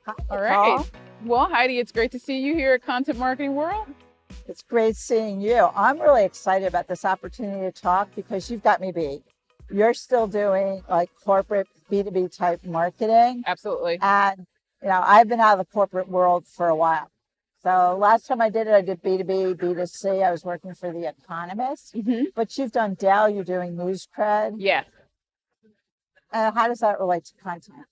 Hi, All right. Paul. Well, Heidi, it's great to see you here at Content Marketing World. It's great seeing you. I'm really excited about this opportunity to talk because you've got me beat. You're still doing like corporate B2B type marketing. Absolutely. And, I've been out of the corporate world for a while. So last time I did it, I did B2B, B2C. I was working for The Economist. But you've done Dell, you're doing NewsCred. Yeah. How does that relate to content?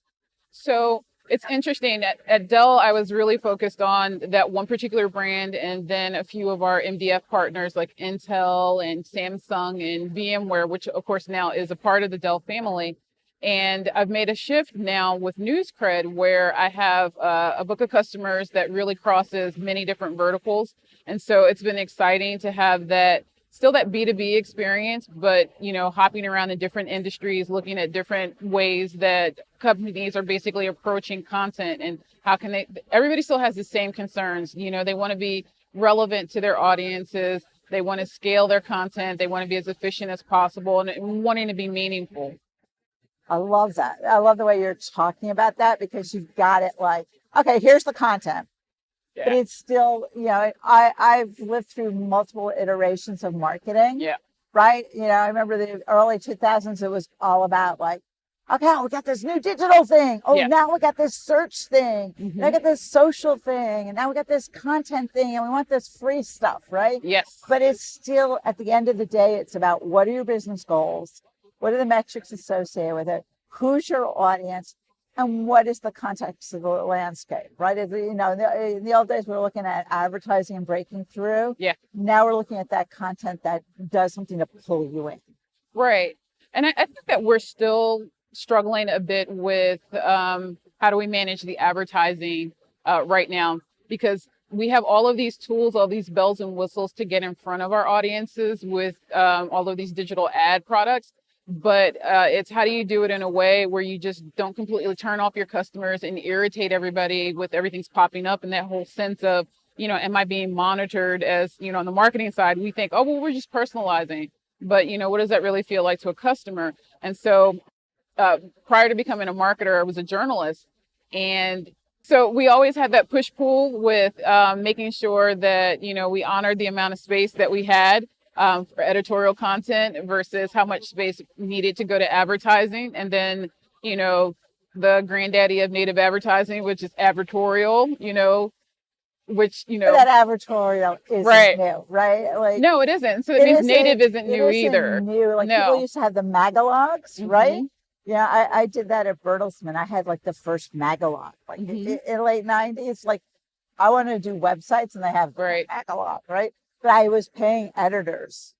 So it's interesting. At Dell, I was really focused on that one particular brand and then a few of our MDF partners like Intel and Samsung and VMware, which of course now is a part of the Dell family. And I've made a shift now with NewsCred where I have a book of customers that really crosses many different verticals. And so it's been exciting to have that still that B2B experience, but hopping around in different industries, looking at different ways that companies are basically approaching content and how can everybody still has the same concerns. They want to be relevant to their audiences. They want to scale their content. They want to be as efficient as possible and wanting to be meaningful. I love that. I love the way you're talking about that, because you've got it like, okay, here's the content. Yeah. But it's still, I've lived through multiple iterations of marketing. Yeah. Right. I remember the early 2000s, it was all about like, okay, we got this new digital thing. Oh, Yeah. now we got this search thing. Now we got this social thing. And now we got this content thing. And we want this free stuff. Right. Yes. But it's still, at the end of the day, it's about what are your business goals? What are the metrics associated with it? Who's your audience? And what is the context of the landscape, right? In the old days, we were looking at advertising and breaking through. Yeah. Now we're looking at that content that does something to pull you in. Right. And I think that we're still struggling a bit with how do we manage the advertising right now, because we have all of these tools, all these bells and whistles to get in front of our audiences with all of these digital ad products. But it's how do you do it in a way where you just don't completely turn off your customers and irritate everybody with everything's popping up and that whole sense of, am I being monitored? As, on the marketing side, we think, oh, well, we're just personalizing. But, what does that really feel like to a customer? And so prior to becoming a marketer, I was a journalist. And so we always had that push-pull with making sure that, we honored the amount of space that we had for editorial content versus how much space needed to go to advertising. And then, the granddaddy of native advertising, which is advertorial, which, That advertorial isn't right. new, right? Like, no, it isn't. So it means native isn't new either. New. Like, no. People used to have the magalogs, right? Yeah, I did that at Bertelsmann. I had like the first magalog, like in the late 90s. Like, I wanted to do websites and they have magalog, right? But I was paying editors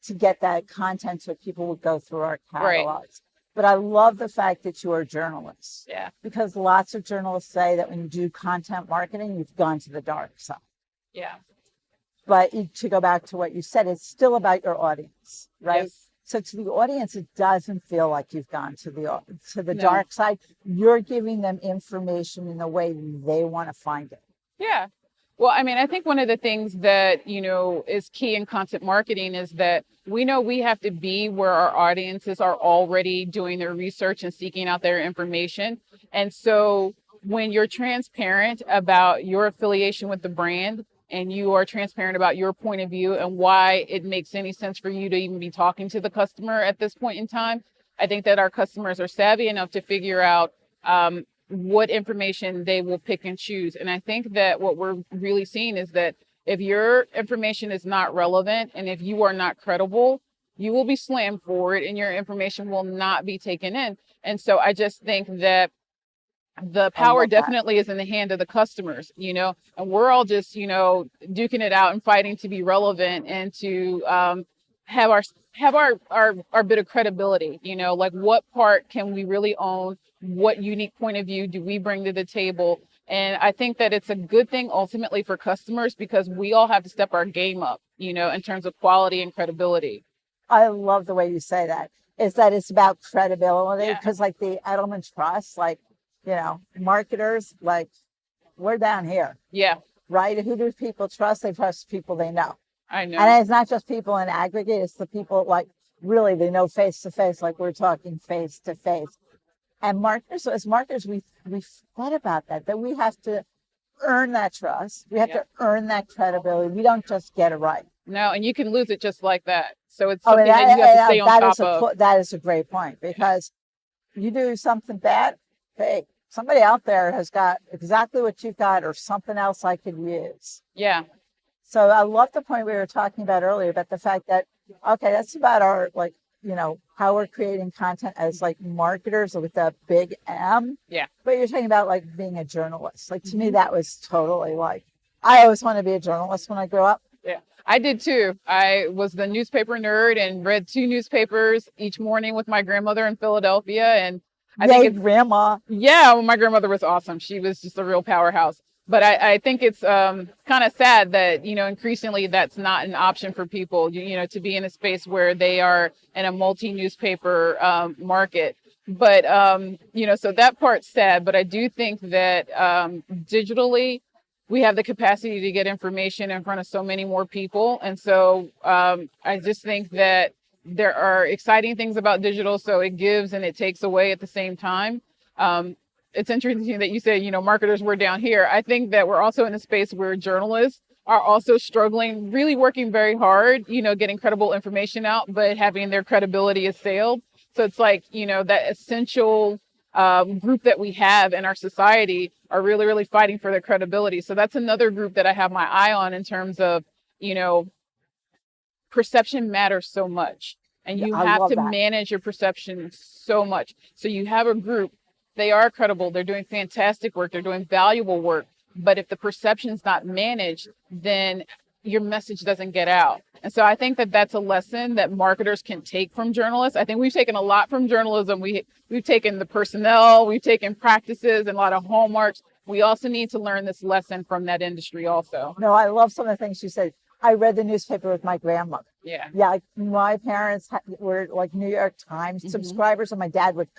to get that content so people would go through our catalogs. Right. But I love the fact that you are journalists. Yeah. Because lots of journalists say that when you do content marketing, you've gone to the dark side. Yeah. But to go back to what you said, it's still about your audience, right? Yes. So to the audience, it doesn't feel like you've gone to the dark side. You're giving them information in the way they want to find it. Yeah. Well, I mean, I think one of the things that, is key in content marketing is that we know we have to be where our audiences are already doing their research and seeking out their information. And so when you're transparent about your affiliation with the brand and you are transparent about your point of view and why it makes any sense for you to even be talking to the customer at this point in time, I think that our customers are savvy enough to figure out what information they will pick and choose. And I think that what we're really seeing is that if your information is not relevant and if you are not credible, you will be slammed forward and your information will not be taken in. And so I just think that the power definitely is in the hand of the customers, and we're all just, duking it out and fighting to be relevant and to have our bit of credibility, like what part can we really own? What unique point of view do we bring to the table? And I think that it's a good thing ultimately for customers because we all have to step our game up, in terms of quality and credibility. I love the way you say that. Is that it's about credibility because like the Edelman Trust, like, marketers, like we're down here. Yeah. Right. Who do people trust? They trust people they know. I know. And it's not just people in aggregate. It's the people like really they know face to face, like we're talking face to face. And marketers, so as marketers, we forget about that we have to earn that trust. We have to earn that credibility. We don't just get it right. No, and you can lose it just like that. So it's something that you have to stay on top of. That is a great point, because you do something bad, hey, somebody out there has got exactly what you've got or something else I could use. Yeah. So I love the point we were talking about earlier about the fact that, okay, that's about our, like, how we're creating content as like marketers with a big M. Yeah. But you're talking about like being a journalist. Like to me, that was totally like, I always want to be a journalist when I grow up. Yeah, I did too. I was the newspaper nerd and read 2 newspapers each morning with my grandmother in Philadelphia. And I think grandma. Yeah, well, my grandmother was awesome. She was just a real powerhouse. But I think it's kind of sad that, increasingly that's not an option for people, to be in a space where they are in a multi-newspaper market. But, so that part's sad. But I do think that digitally, we have the capacity to get information in front of so many more people. And so I just think that there are exciting things about digital. So it gives and it takes away at the same time. It's interesting that you say, marketers were down here. I think that we're also in a space where journalists are also struggling, really working very hard, getting credible information out, but having their credibility assailed. So it's like, that essential group that we have in our society are really, really fighting for their credibility. So that's another group that I have my eye on in terms of, perception matters so much. And you have to manage your perception so much. So you have a group. They are credible. They're doing fantastic work. They're doing valuable work. But if the perception is not managed, then your message doesn't get out. And so I think that that's a lesson that marketers can take from journalists. I think we've taken a lot from journalism. We've taken the personnel, we've taken practices and a lot of hallmarks. We also need to learn this lesson from that industry also. No, I love some of the things you said. I read the newspaper with my grandmother. Yeah. Yeah, like my parents were like New York Times subscribers, and my dad would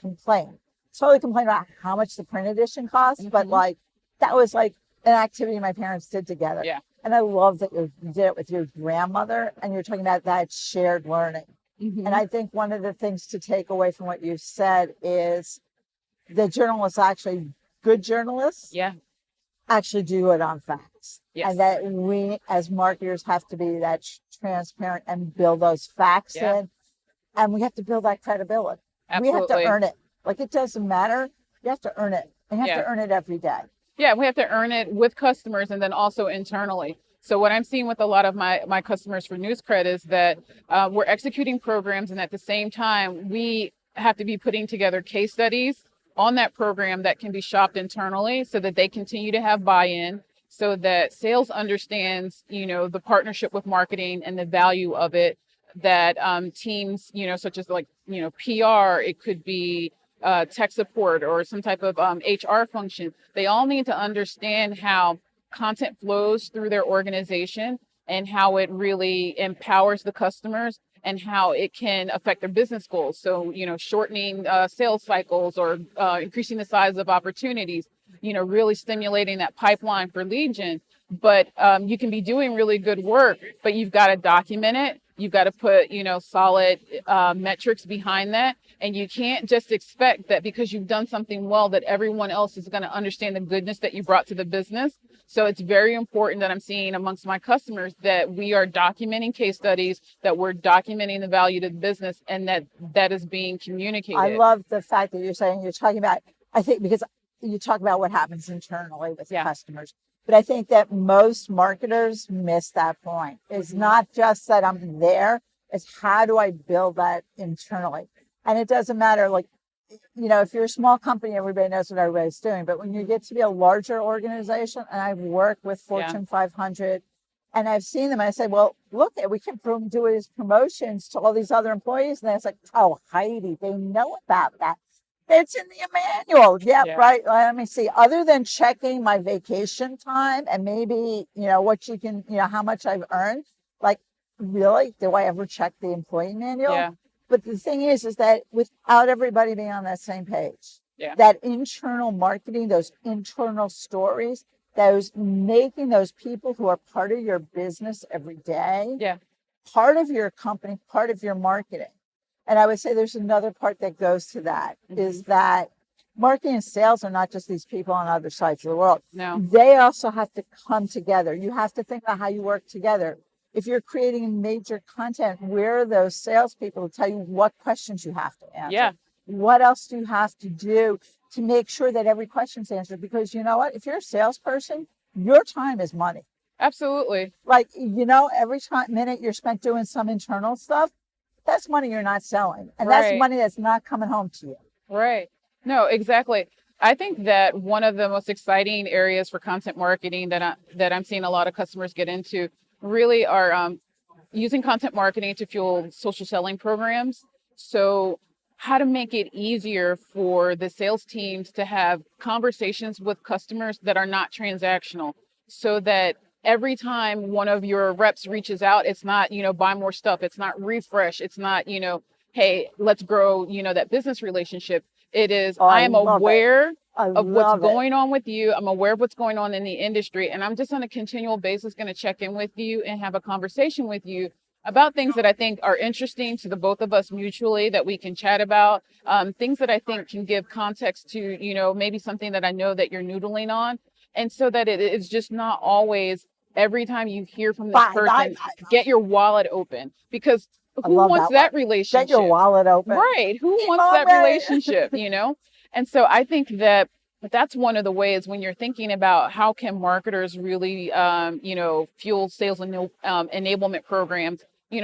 totally complain about how much the print edition cost, but like that was like an activity my parents did together. Yeah. And I love that you did it with your grandmother, and you're talking about that shared learning. And I think one of the things to take away from what you said is the journalists, actually good journalists, actually do it on facts. Yes. And that we as marketers have to be that transparent and build those facts in. And we have to build that credibility. Absolutely. We have to earn it. Like, it doesn't matter. You have to earn it. And you have to earn it every day. Yeah, we have to earn it with customers and then also internally. So what I'm seeing with a lot of my customers for NewsCred is that we're executing programs, and at the same time, we have to be putting together case studies on that program that can be shopped internally so that they continue to have buy-in, so that sales understands, the partnership with marketing and the value of it, that teams, such as like, PR, it could be tech support or some type of HR function. They all need to understand how content flows through their organization and how it really empowers the customers and how it can affect their business goals. So, shortening sales cycles or increasing the size of opportunities, really stimulating that pipeline for lead gen. But you can be doing really good work, but you've got to document it. You've got to put, solid metrics behind that. And you can't just expect that because you've done something well that everyone else is going to understand the goodness that you brought to the business. So it's very important that I'm seeing amongst my customers that we are documenting case studies, that we're documenting the value to the business, and that is being communicated. I love the fact that you're talking about, I think, because you talk about what happens internally with customers. But I think that most marketers miss that point. It's not just that I'm there, it's how do I build that internally? And it doesn't matter, like, if you're a small company, everybody knows what everybody's doing. But when you get to be a larger organization, and I've worked with Fortune 500, and I've seen them, and I say, well, look, we can do his promotions to all these other employees. And it's like, oh, Heidi, they know about that. It's in the manual. Yeah, right. Let me see. Other than checking my vacation time and maybe, what you can, how much I've earned, like, really, do I ever check the employee manual? Yeah. But the thing is that without everybody being on that same page, that internal marketing, those internal stories, those making those people who are part of your business every day, part of your company, part of your marketing. And I would say there's another part that goes to that is that marketing and sales are not just these people on other sides of the world. No. They also have to come together. You have to think about how you work together. If you're creating major content, where are those salespeople to tell you what questions you have to answer? Yeah. What else do you have to do to make sure that every question's answered? Because you know what? If you're a salesperson, your time is money. Absolutely. Like, you know, every minute you're spent doing some internal stuff, that's money you're not selling. And that's money that's not coming home to you. Right. No, exactly. I think that one of the most exciting areas for content marketing that I'm seeing a lot of customers get into really are using content marketing to fuel social selling programs. So how to make it easier for the sales teams to have conversations with customers that are not transactional, so that every time one of your reps reaches out, it's not, buy more stuff. It's not refresh. It's not, hey, let's grow, that business relationship. It is, I am aware of what's going on with you. I'm aware of what's going on in the industry. And I'm just on a continual basis going to check in with you and have a conversation with you about things that I think are interesting to the both of us mutually that we can chat about, things that I think can give context to, maybe something that I know that you're noodling on. And so that it is just not always every time you hear from this person, get your wallet open, because who wants that relationship? Get your wallet open. Right. Who wants that relationship, And so I think that that's one of the ways when you're thinking about how can marketers really, fuel sales enablement programs.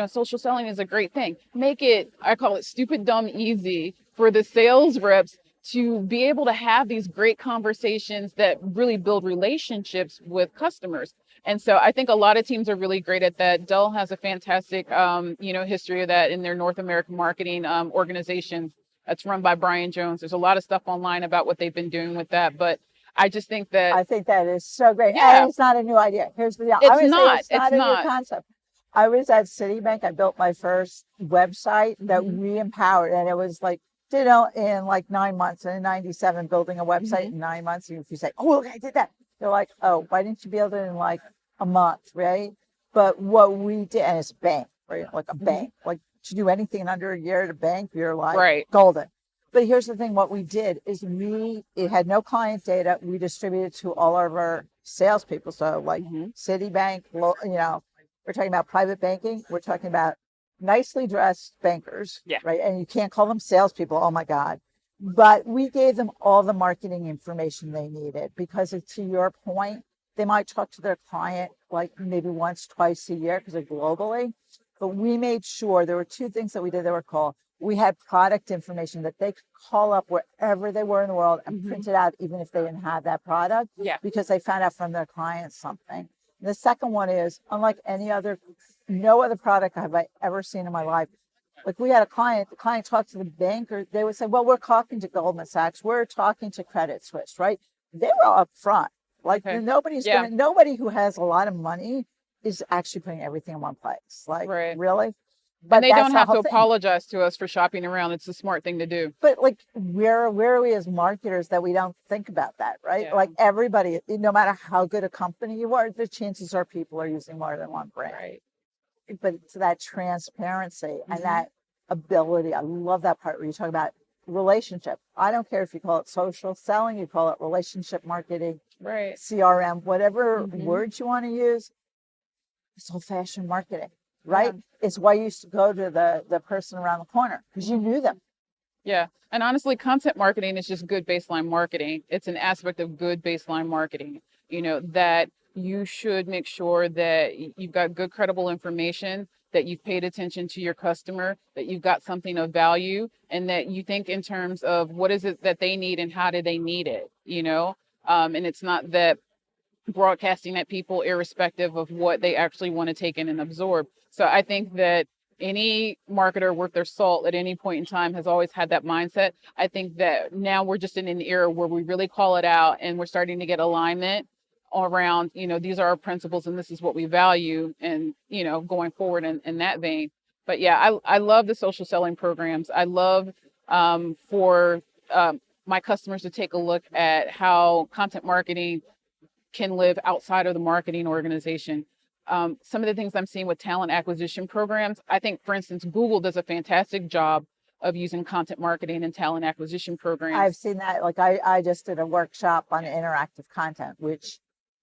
Social selling is a great thing. Make it, I call it stupid, dumb, easy for the sales reps to be able to have these great conversations that really build relationships with customers. And so I think a lot of teams are really great at that. Dell has a fantastic, history of that in their North American marketing organization. That's run by Brian Jones. There's a lot of stuff online about what they've been doing with that. But I just think that... I think that is so great. Yeah. And it's not a new idea. Here's the deal. It's not a new concept. I was at Citibank. I built my first website that we empowered. And it was like, in like 9 months. And in 97, building a website in 9 months. If you say, oh, look, I did that. They're like, oh, why didn't you build it in like a month, right? But what we did, and it's a bank, right? Like a bank. Like to do anything under a year at a bank, you're like golden. But here's the thing, what we did is it had no client data. We distributed to all of our salespeople. So like Citibank, we're talking about private banking. We're talking about nicely dressed bankers, right? And you can't call them salespeople. Oh my God. But we gave them all the marketing information they needed, because to your point, they might talk to their client like maybe once, twice a year because they're globally. But we made sure there were two things that we did that were called. We had product information that they could call up wherever they were in the world and print it out, even if they didn't have that product, because they found out from their clients something. And the second one is, unlike no other product have I ever seen in my life. Like we had a client, the client talked to the banker. They would say, well, we're talking to Goldman Sachs. We're talking to Credit Suisse, right? They were up front. Like nobody who has a lot of money is actually putting everything in one place. Like really? But they don't have to apologize to us for shopping around. It's a smart thing to do. But like, where are we as marketers that we don't think about that, right? Like everybody, no matter how good a company you are, the chances are people are using more than one brand. Right. But it's that transparency and that ability. I love that part where you talk about relationship. I don't care if you call it social selling, you call it relationship marketing, CRM, whatever words you want to use. It's old-fashioned marketing, right? It's why you used to go to the person around the corner because you knew them. Yeah. And honestly, content marketing is just good baseline marketing. It's an aspect of good baseline marketing, that you should make sure that you've got good, credible information, that you've paid attention to your customer, that you've got something of value, and that you think in terms of what is it that they need and how do they need it, and it's not that broadcasting at people irrespective of what they actually want to take in and absorb. So I think that any marketer worth their salt at any point in time has always had that mindset. I think that now we're just in an era where we really call it out and we're starting to get alignment around, these are our principles and this is what we value, and, going forward in that vein. But yeah, I love the social selling programs. I love for my customers to take a look at how content marketing can live outside of the marketing organization. Some of the things I'm seeing with talent acquisition programs, I think, for instance, Google does a fantastic job of using content marketing and talent acquisition programs. I've seen that. Like I just did a workshop on interactive content, which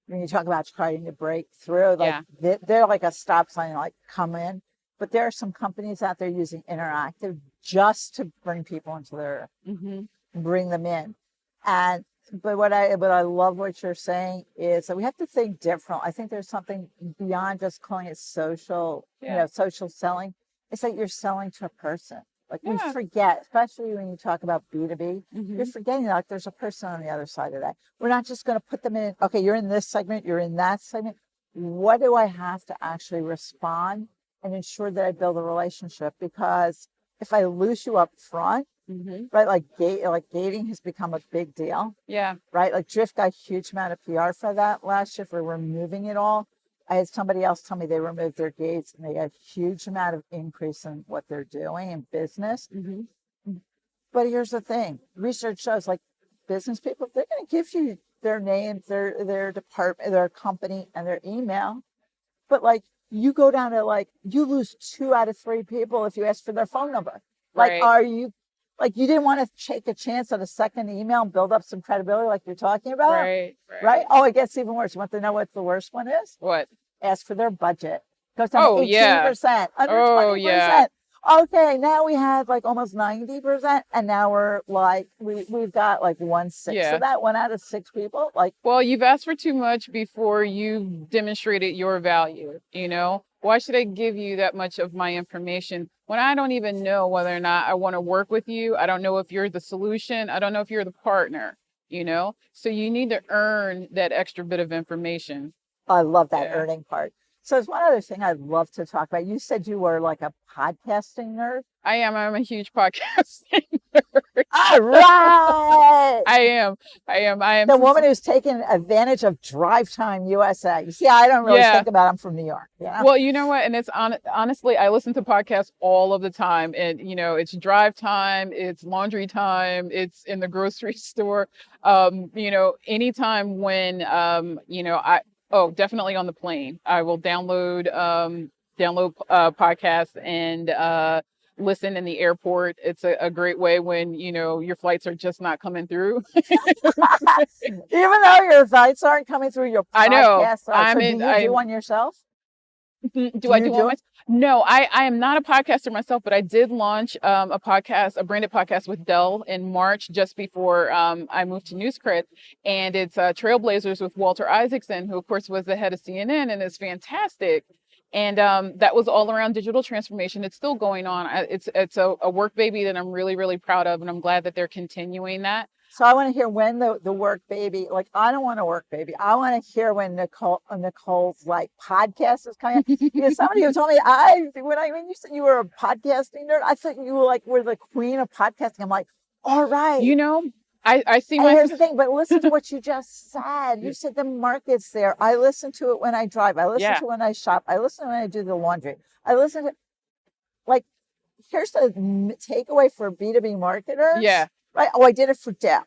when you talk about trying to break through, like they're like a stop sign, like come in. But there are some companies out there using interactive just to bring people into their, bring them in. And but what I love what you're saying is that we have to think different. I think there's something beyond just calling it social, social selling. It's that you're selling to a person. Like we forget, especially when you talk about B2B, you're forgetting that like, there's a person on the other side of that. We're not just going to put them in, okay, you're in this segment, you're in that segment. What do I have to actually respond and ensure that I build a relationship? Because if I lose you up front, right, like gating has become a big deal. Yeah. Right, like Drift got a huge amount of PR for that last year for removing it all. I had somebody else tell me they removed their gates and they got a huge amount of increase in what they're doing in business. But here's the thing: research shows like business people, they're going to give you their name, their department, their company, and their email. But like you go down to like you lose 2 out of 3 people if you ask for their phone number. Like, are you? Like you didn't want to take a chance on a second email and build up some credibility like you're talking about. Right. Oh, it gets even worse. You want to know what the worst one is? What? Ask for their budget. Goes down to 18%, under 20%. Okay, now we have like almost 90%, and now we're like we've got like 1/6 of that, 1 out of 6 people. Like, well, you've asked for too much before you've demonstrated your value. Why should I give you that much of my information when I don't even know whether or not I want to work with you? I don't know if you're the solution. I don't know if you're the partner. So you need to earn that extra bit of information. I love that earning part. So there's one other thing I'd love to talk about. You said you were like a podcasting nerd. I am. I'm a huge podcasting nerd. All right. I am. The woman who's taken advantage of Drive Time USA. You see, I don't really think about it. I'm from New York. Well, you know what? And it's honestly, I listen to podcasts all of the time. And, it's drive time, it's laundry time, it's in the grocery store. Anytime when, definitely on the plane. I will download podcasts and listen in the airport. It's a great way when, your flights are just not coming through. Even though your flights aren't coming through, your podcasts I know. are. Do you do one yourself? Do I do one myself? No, I am not a podcaster myself, but I did launch a branded podcast with Dell in March, just before I moved to NewsCred. And it's Trailblazers with Walter Isaacson, who of course was the head of CNN and is fantastic. And that was all around digital transformation. It's still going on. It's a work baby that I'm really, really proud of. And I'm glad that they're continuing that. So I want to hear when the work baby, like I don't want a work baby. I want to hear when Nicole's like podcast is coming out. Because somebody who told me when you said you were a podcasting nerd, I thought you were the queen of podcasting. I'm like, all right. I see and here's the thing, but listen to what you just said. You said the market's there. I listen to it when I drive. I listen to it when I shop. I listen when I do the laundry. I listen to here's the takeaway for B2B marketers. Yeah. Right. Oh, I did it for Dell,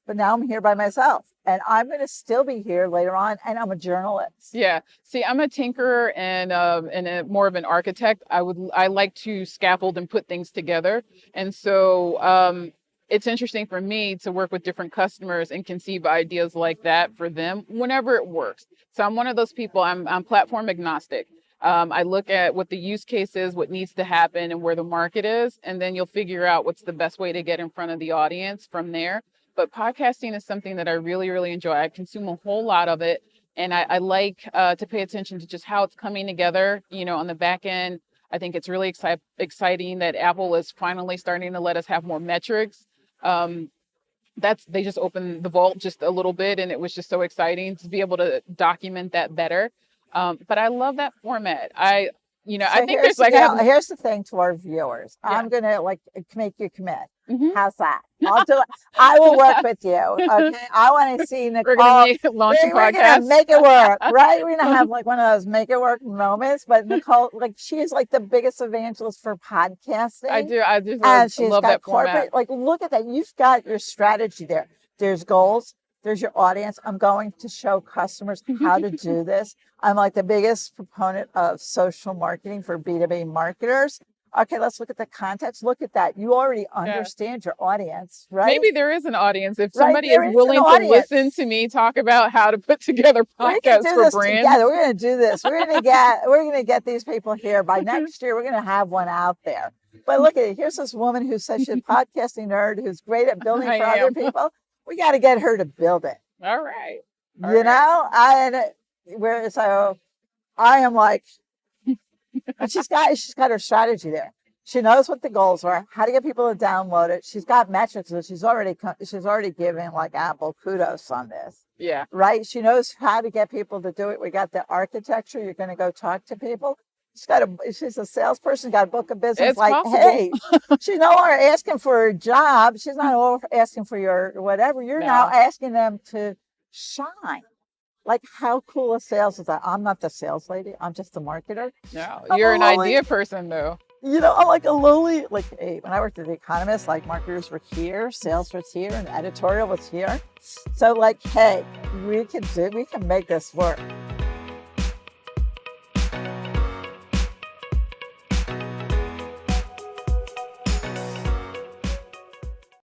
but now I'm here by myself, and I'm going to still be here later on. And I'm a journalist. Yeah. See, I'm a tinkerer and more of an architect. I like to scaffold and put things together, and so it's interesting for me to work with different customers and conceive ideas like that for them whenever it works. So I'm one of those people. I'm platform agnostic. I look at what the use case is, what needs to happen, and where the market is, and then you'll figure out what's the best way to get in front of the audience from there. But podcasting is something that I really, really enjoy. I consume a whole lot of it, and I like to pay attention to just how it's coming together, on the back end. I think it's really exciting that Apple is finally starting to let us have more metrics. They just opened the vault just a little bit, and it was just so exciting to be able to document that better. But I love that format. I think there's here's the thing to our viewers. Yeah. I'm going to make you commit. How's that? I'll do it. I will work with you. Okay. I want to see Nicole. We're going to launch a podcast. We're going to make it work, right? We're going to have one of those make it work moments. But Nicole, she is the biggest evangelist for podcasting. I do. I just love that format. Look at that. You've got your strategy there. There's goals. There's your audience. I'm going to show customers how to do this. I'm the biggest proponent of social marketing for B2B marketers. Okay, let's look at the context. Look at that. You already understand your audience, right? Maybe there is an audience. If Right, somebody there is is willing an to audience. listen to me talk about how to put together We can podcasts do for this brands. together. We're going to do this. We're going to get these people here. By next year, we're going to have one out there. But look at it. Here's this woman who's such a podcasting nerd who's great at building I for other am. people. We got to get her to build it. All right. You know, so I am like, and she's got her strategy there. She knows what the goals are, how to get people to download it. She's got metrics, so she's already given like Apple kudos on this. Yeah. Right? She knows how to get people to do it. We got the architecture. You're going to go talk to people. She's a salesperson, got a book of business. It's like, possible. hey, she's no longer asking for a job. She's not asking for your whatever. You're now asking them to shine. Like, how cool a sales is that? I'm not the sales lady. I'm just a marketer. No, you're an idea person, though. You know, I'm like a lowly, like, hey, when I worked at The Economist, like, marketers were here, sales was here, and editorial was here. So, like, hey, we can make this work.